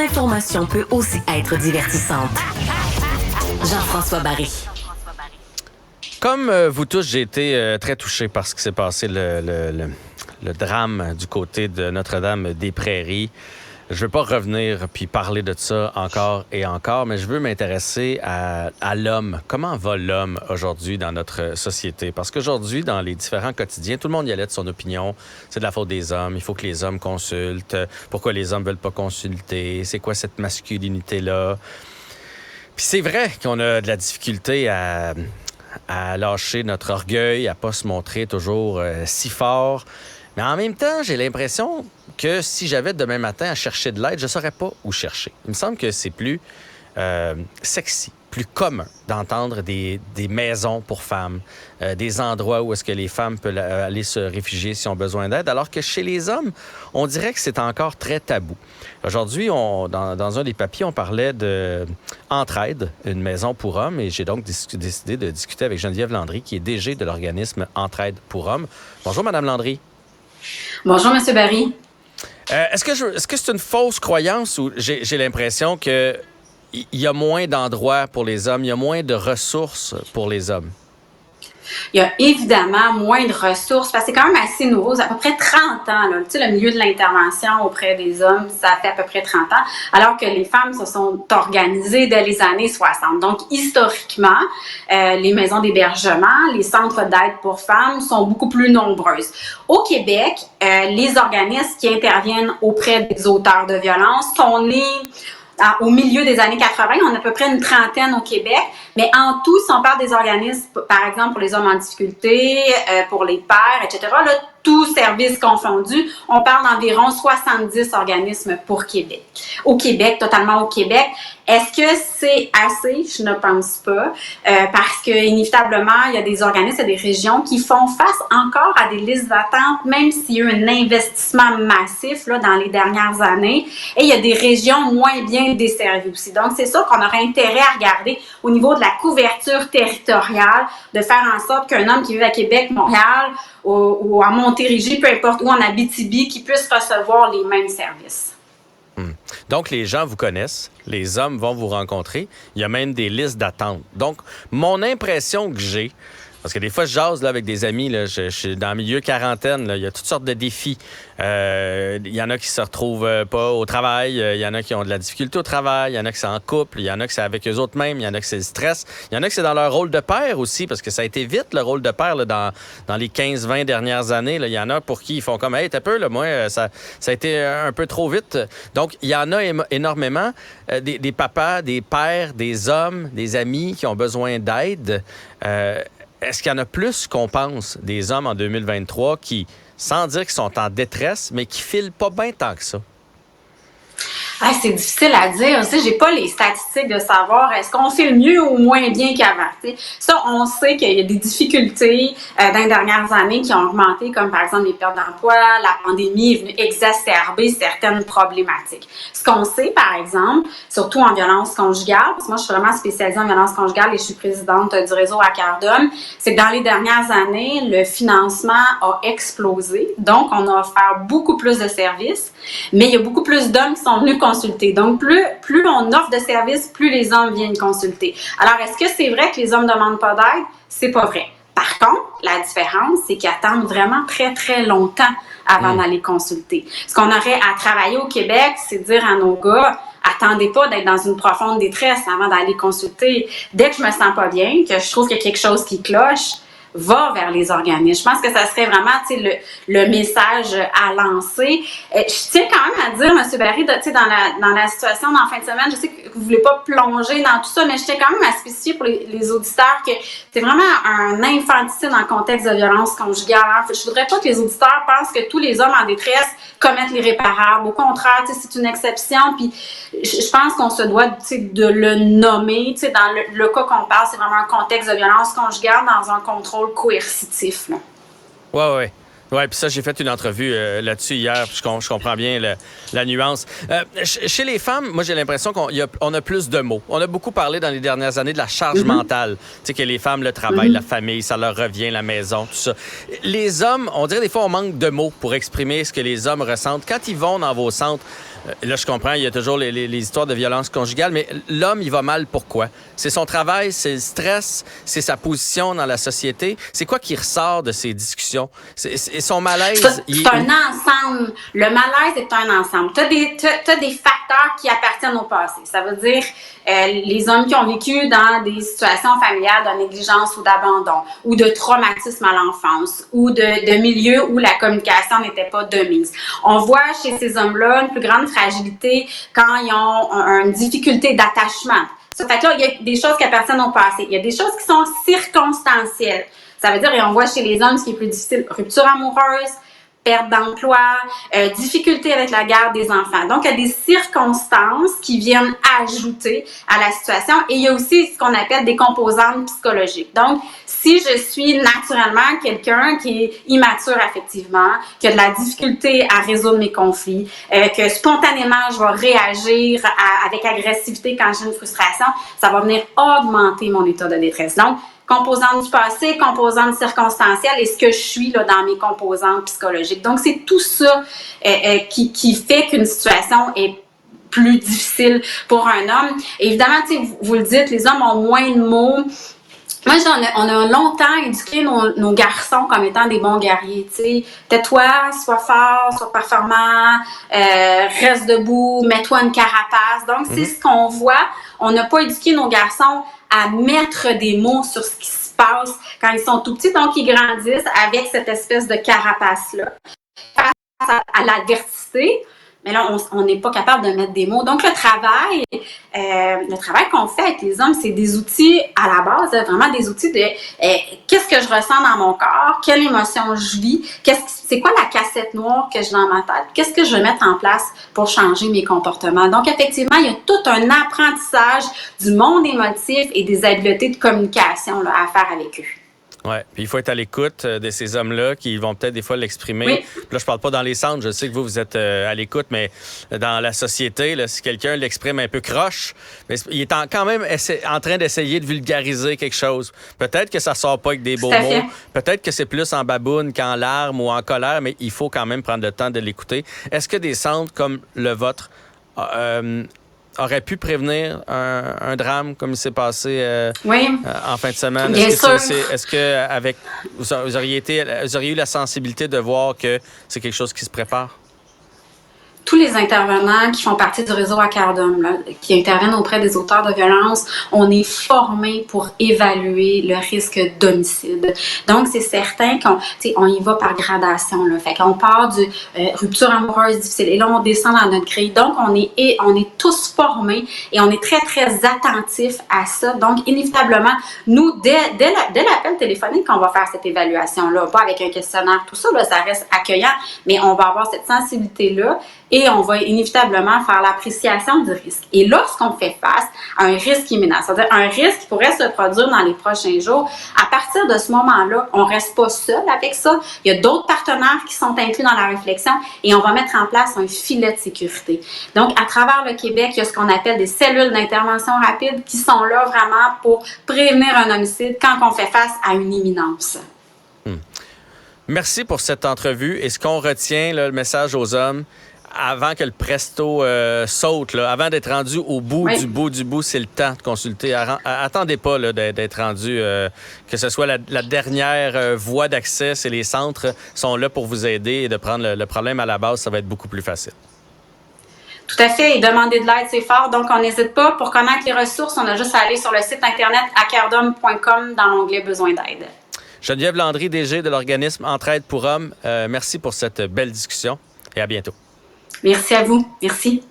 l'information peut aussi être divertissante. Jean-François Barry. Comme vous tous, j'ai été très touché par ce qui s'est passé, le drame du côté de Notre-Dame-des-Prairies. Je veux pas revenir puis parler de ça encore et encore, mais je veux m'intéresser à l'homme. Comment va l'homme aujourd'hui dans notre société? Parce qu'aujourd'hui, dans les différents quotidiens, tout le monde y allait de son opinion. C'est de la faute des hommes. Il faut que les hommes consultent. Pourquoi les hommes veulent pas consulter? C'est quoi cette masculinité-là? Puis c'est vrai qu'on a de la difficulté à lâcher notre orgueil, à pas se montrer toujours si fort. Mais en même temps, j'ai l'impression que si j'avais demain matin à chercher de l'aide, je ne saurais pas où chercher. Il me semble que c'est plus sexy, plus commun d'entendre des maisons pour femmes, des endroits où est-ce que les femmes peuvent aller se réfugier si ont besoin d'aide, alors que chez les hommes, on dirait que c'est encore très tabou. Aujourd'hui, dans un des papiers, on parlait de Entraide, une maison pour hommes, et j'ai donc décidé de discuter avec Geneviève Landry, qui est DG de l'organisme Entraide pour hommes. Bonjour, Madame Landry. Bonjour, M. Barry. Est-ce que c'est une fausse croyance ou j'ai l'impression qu'il y a moins d'endroits pour les hommes, il y a moins de ressources pour les hommes? Il y a évidemment moins de ressources, parce que c'est quand même assez nouveau. Ça fait à peu près 30 ans, là. Tu sais, le milieu de l'intervention auprès des hommes, ça fait à peu près 30 ans, alors que les femmes se sont organisées dès les années 60. Donc, historiquement, les maisons d'hébergement, les centres d'aide pour femmes sont beaucoup plus nombreuses. Au Québec, les organismes qui interviennent auprès des auteurs de violences sont nés au milieu des années 80, on a à peu près une trentaine au Québec, mais en tout, si on parle des organismes, par exemple pour les hommes en difficulté, pour les pères, etc., là, tous services confondus, on parle d'environ 70 organismes pour Québec. Au Québec, totalement au Québec. Est-ce que c'est assez? Je ne pense pas, parce que inévitablement, il y a des organismes et des régions qui font face encore à des listes d'attente, même s'il y a eu un investissement massif là, dans les dernières années, et il y a des régions moins bien desservies aussi. Donc, c'est sûr qu'on aurait intérêt à regarder au niveau de la couverture territoriale, de faire en sorte qu'un homme qui vit à Québec, Montréal, ou à Montérégie, peu importe où, en Abitibi, qui puisse recevoir les mêmes services. Donc, les gens vous connaissent, les hommes vont vous rencontrer, il y a même des listes d'attente. Donc, mon impression que j'ai, parce que des fois, je jase là, avec des amis, là, je suis dans le milieu quarantaine, là, il y a toutes sortes de défis. Il y en a qui se retrouvent pas au travail, il y en a qui ont de la difficulté au travail, il y en a qui sont en couple, il y en a qui c'est avec eux autres mêmes, il y en a qui c'est le stress, il y en a qui c'est dans leur rôle de père aussi, parce que ça a été vite le rôle de père là, dans les 15-20 dernières années. Là. Il y en a pour qui ils font comme « Hey, t'as peu, là, moi, ça a été un peu trop vite. » Donc, il y en a énormément, des papas, des pères, des hommes, des amis qui ont besoin d'aide. Est-ce qu'il y en a plus qu'on pense des hommes en 2023 qui, sans dire qu'ils sont en détresse, mais qui filent pas bien tant que ça? Ah, c'est difficile à dire. Tu sais, j'ai pas les statistiques de savoir est-ce qu'on fait le mieux ou moins bien qu'avant. Tu sais. Ça, on sait qu'il y a des difficultés dans les dernières années qui ont augmenté, comme par exemple les pertes d'emploi. La pandémie est venue exacerber certaines problématiques. Ce qu'on sait, par exemple, surtout en violence conjugale, parce que moi, je suis vraiment spécialisée en violence conjugale et je suis présidente du réseau À Cœur d'Homme, c'est que dans les dernières années, le financement a explosé. Donc, on a offert beaucoup plus de services, mais il y a beaucoup plus d'hommes qui sont venus consulter. Donc, plus on offre de services, plus les hommes viennent consulter. Alors, est-ce que c'est vrai que les hommes ne demandent pas d'aide? C'est pas vrai. Par contre, la différence, c'est qu'ils attendent vraiment très, très longtemps avant d'aller consulter. Ce qu'on aurait à travailler au Québec, c'est dire à nos gars, attendez pas d'être dans une profonde détresse avant d'aller consulter. Dès que je me sens pas bien, que je trouve qu'il y a quelque chose qui cloche, va vers les organismes. Je pense que ça serait vraiment le message à lancer. Je tiens quand même à dire, M. Barry, dans la situation d'en fin de semaine, je sais que vous ne voulez pas plonger dans tout ça, mais je tiens quand même à spécifier pour les auditeurs que c'est vraiment un infanticide en contexte de violence conjugale. Je ne voudrais pas que les auditeurs pensent que tous les hommes en détresse commettent l'irréparable. Au contraire, c'est une exception. Puis je pense qu'on se doit de le nommer. Dans le cas qu'on parle, c'est vraiment un contexte de violence conjugale dans un contrôle coercitif. Oui. Oui, puis ça, j'ai fait une entrevue là-dessus hier, puis je comprends bien la nuance. Chez les femmes, moi, j'ai l'impression qu'on a plus de mots. On a beaucoup parlé dans les dernières années de la charge mentale. Tu sais, que les femmes, le travail, la famille, ça leur revient, la maison, tout ça. Les hommes, on dirait des fois, on manque de mots pour exprimer ce que les hommes ressentent. Quand ils vont dans vos centres, là, je comprends, il y a toujours les histoires de violence conjugale, mais l'homme, il va mal pourquoi? C'est son travail, c'est le stress, c'est sa position dans la société. C'est quoi qui ressort de ces discussions? C'est son malaise. C'est un ensemble. Le malaise est un ensemble. Tu as des facteurs qui appartiennent au passé. Ça veut dire les hommes qui ont vécu dans des situations familiales de négligence ou d'abandon, ou de traumatisme à l'enfance, ou de milieux où la communication n'était pas de mise. On voit chez ces hommes-là une plus grande fragilité quand ils ont une difficulté d'attachement. Ça fait que là, il y a des choses qui appartiennent au passé. Il y a des choses qui sont circonstancielles. Ça veut dire, et on voit chez les hommes ce qui est plus difficile, rupture amoureuse, perte d'emploi, difficulté avec la garde des enfants. Donc, il y a des circonstances qui viennent ajouter à la situation et il y a aussi ce qu'on appelle des composantes psychologiques. Donc, si je suis naturellement quelqu'un qui est immature affectivement, qui a de la difficulté à résoudre mes conflits, que spontanément je vais réagir avec agressivité quand j'ai une frustration, ça va venir augmenter mon état de détresse. Donc, composantes du passé, composantes circonstancielles et ce que je suis là, dans mes composantes psychologiques. Donc, c'est tout ça qui fait qu'une situation est plus difficile pour un homme. Et évidemment, vous le dites, les hommes ont moins de mots. Moi, on a longtemps éduqué nos garçons comme étant des bons guerriers. Tais-toi, sois fort, sois performant, reste debout, mets-toi une carapace. Donc, c'est ce qu'on voit. On n'a pas éduqué nos garçons à mettre des mots sur ce qui se passe quand ils sont tout petits. Donc, ils grandissent avec cette espèce de carapace-là. Face à l'adversité, mais là, on n'est pas capable de mettre des mots. Donc, le travail qu'on fait avec les hommes, c'est des outils à la base, vraiment des outils de qu'est-ce que je ressens dans mon corps, quelle émotion je vis, c'est quoi la cassette noire que j'ai dans ma tête, qu'est-ce que je vais mettre en place pour changer mes comportements. Donc, effectivement, il y a tout un apprentissage du monde émotif et des habiletés de communication là, à faire avec eux. Oui, puis il faut être à l'écoute de ces hommes-là qui vont peut-être des fois l'exprimer. Oui. Là, je parle pas dans les centres, je sais que vous êtes à l'écoute, mais dans la société, là, si quelqu'un l'exprime un peu croche, mais il est quand même en train d'essayer de vulgariser quelque chose. Peut-être que ça sort pas avec des beaux mots, peut-être que c'est plus en baboune qu'en larmes ou en colère, mais il faut quand même prendre le temps de l'écouter. Est-ce que des centres comme le vôtre aurait pu prévenir un drame comme il s'est passé en fin de semaine? Bien sûr. Est-ce que avec vous auriez eu la sensibilité de voir que c'est quelque chose qui se prépare? Tous les intervenants qui font partie du réseau Accardum, là, qui interviennent auprès des auteurs de violences, on est formés pour évaluer le risque d'homicide. Donc, c'est certain qu'on y va par gradation. Là. Fait qu'on part du rupture amoureuse difficile et là, on descend dans notre grille. Donc, on est tous formés et on est très, très attentifs à ça. Donc, inévitablement, nous, dès l'appel téléphonique qu'on va faire cette évaluation-là, pas avec un questionnaire, tout ça, là, ça reste accueillant, mais on va avoir cette sensibilité-là. Et on va inévitablement faire l'appréciation du risque. Et lorsqu'on fait face à un risque imminent, c'est-à-dire un risque qui pourrait se produire dans les prochains jours, à partir de ce moment-là, on ne reste pas seul avec ça. Il y a d'autres partenaires qui sont inclus dans la réflexion et on va mettre en place un filet de sécurité. Donc, à travers le Québec, il y a ce qu'on appelle des cellules d'intervention rapide qui sont là vraiment pour prévenir un homicide quand on fait face à une imminence. Merci pour cette entrevue. Et ce qu'on retient, là, le message aux hommes, avant que le presto saute, là, avant d'être rendu au bout du bout, c'est le temps de consulter. Attendez pas là, d'être rendu, que ce soit la dernière voie d'accès, c'est les centres sont là pour vous aider et de prendre le problème à la base, ça va être beaucoup plus facile. Tout à fait. Et demander de l'aide, c'est fort. Donc, on n'hésite pas. Pour connaître les ressources, on a juste à aller sur le site internet accardum.com dans l'onglet « Besoin d'aide ». Geneviève Landry, DG de l'organisme Entraide pour hommes, merci pour cette belle discussion et à bientôt. Merci à vous. Merci.